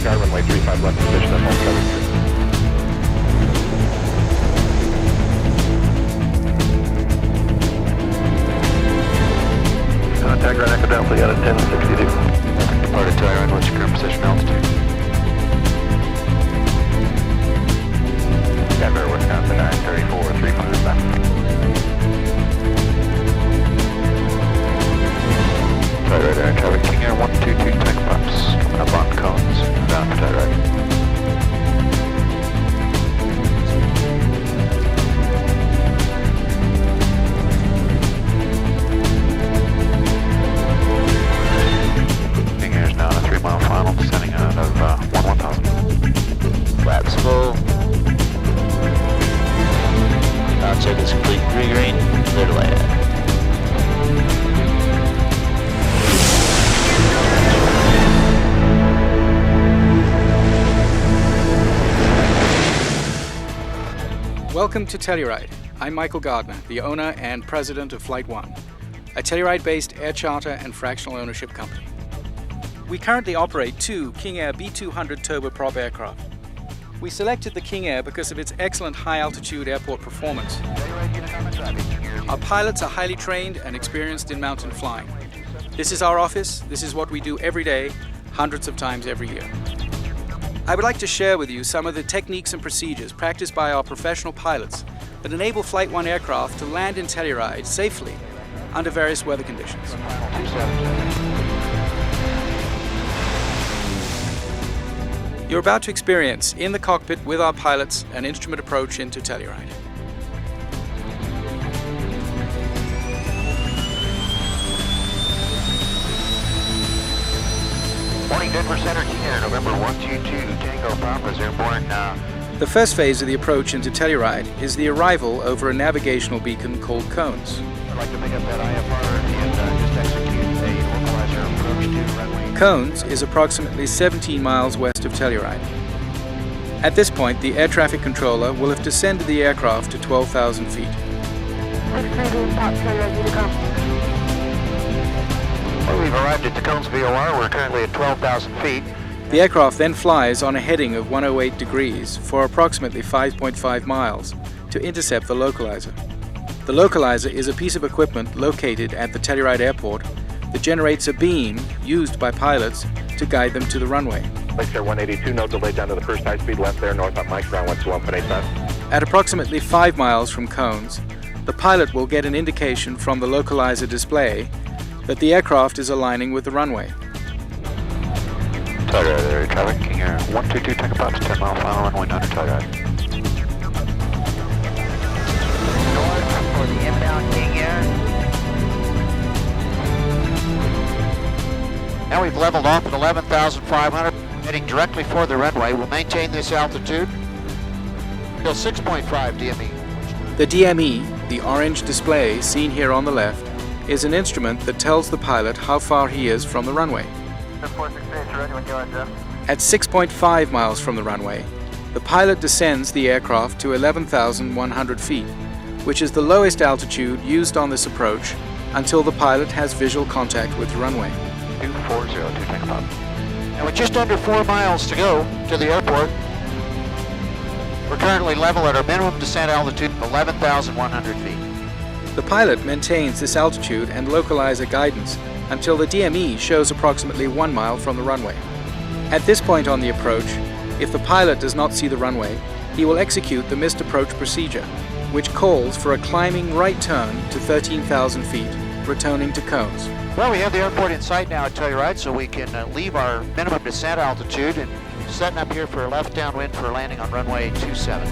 disregard runway 35 left position at 173. Contact right Echo Delta, got a 1062. Departed Telluride, what's your current position altitude? Denver, Wisconsin 934, 35 left. Telluride Air Traffic King Air 122 takeoffs, up on cones, down for Telluride. King Air is now on a 3-mile final, descending out of 1000. Flaps full. Ground check is complete, green, clear to land. Welcome to Telluride. I'm Michael Gardner, the owner and president of FlightOne, a Telluride-based air charter and fractional ownership company. We currently operate two King Air B200 turboprop aircraft. We selected the King Air because of its excellent high-altitude airport performance. Our pilots are highly trained and experienced in mountain flying. This is our office. This is what we do every day, hundreds of times every year. I would like to share with you some of the techniques and procedures practiced by our professional pilots that enable FlightOne aircraft to land in Telluride safely under various weather conditions. You're about to experience, in the cockpit with our pilots, an instrument approach into Telluride. Morning, Denver Center, King Air, November 122, Tango Papa's airborne now. The first phase of the approach into Telluride is the arrival over a navigational beacon called cones. I'd like to pick up that IFR and just execute a localizer approach to runway. Cones is approximately 17 miles west of Telluride. At this point, the air traffic controller will have descended the aircraft to 12,000 feet. Well, we've arrived at the Cones VOR. We're currently at 12,000 feet. The aircraft then flies on a heading of 108 degrees for approximately 5.5 miles to intercept the localizer. The localizer is a piece of equipment located at the Telluride airport that generates a beam used by pilots to guide them to the runway. Lakeshore 182, no delay down to the first high speed left there, north on Mike, ground 121.8 knots. At approximately 5 miles from Cones, the pilot will get an indication from the localizer display that the aircraft is aligning with the runway. Telluride Air Traffic King Air 122 takeoffs, 10-mile final runway 9 Telluride. North for the inbound King Air. Now we've leveled off at 11,500, heading directly for the runway. We'll maintain this altitude until 6.5 DME. The DME, the orange display seen here on the left, is an instrument that tells the pilot how far he is from the runway. At 6.5 miles from the runway, the pilot descends the aircraft to 11,100 feet, which is the lowest altitude used on this approach until the pilot has visual contact with the runway. 2402 takeoff. And with just under 4 miles to go to the airport, we're currently level at our minimum descent altitude of 11,100 feet. The pilot maintains this altitude and localizer guidance until the DME shows approximately 1 mile from the runway. At this point on the approach, if the pilot does not see the runway, he will execute the missed approach procedure, which calls for a climbing right turn to 13,000 feet, returning to Cones. Well, we have the airport in sight now at Telluride, so we can leave our minimum descent altitude and setting up here for a left downwind for landing on runway 27.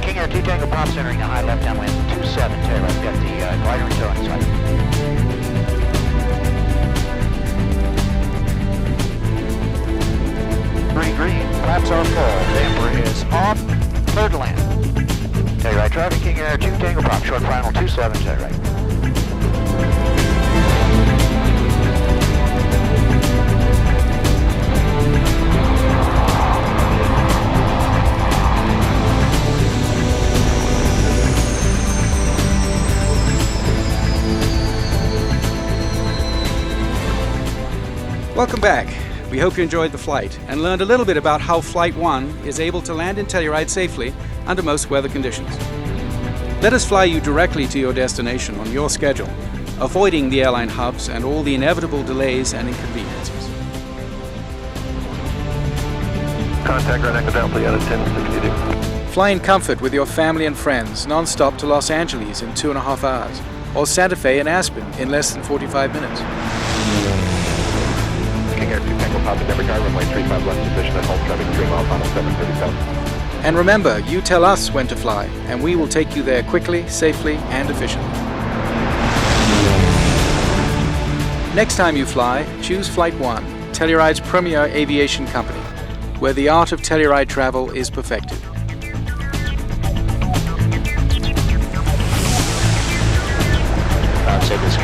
King Air 2 Tango Pops entering a high left downwind 27 Telluride. Got the glider and tow in sight. Green, flaps are full, damper is off, clear to land. Telluride traffic, King Air 2 Tango Pop, short final 27 Telluride. Welcome back. We hope you enjoyed the flight and learned a little bit about how FlightOne is able to land in Telluride safely under most weather conditions. Let us fly you directly to your destination on your schedule, avoiding the airline hubs and all the inevitable delays and inconveniences. Contact right next to Delta at 1062. Fly in comfort with your family and friends non-stop to Los Angeles in 2.5 hours, or Santa Fe and Aspen in less than 45 minutes. King Air 2 Tango Papa, every car, runway 35 left position at hold traffic 3 miles on 737. And remember, you tell us when to fly, and we will take you there quickly, safely, and efficiently. Next time you fly, choose FlightOne, Telluride's premier aviation company, where the art of Telluride travel is perfected. I'd say this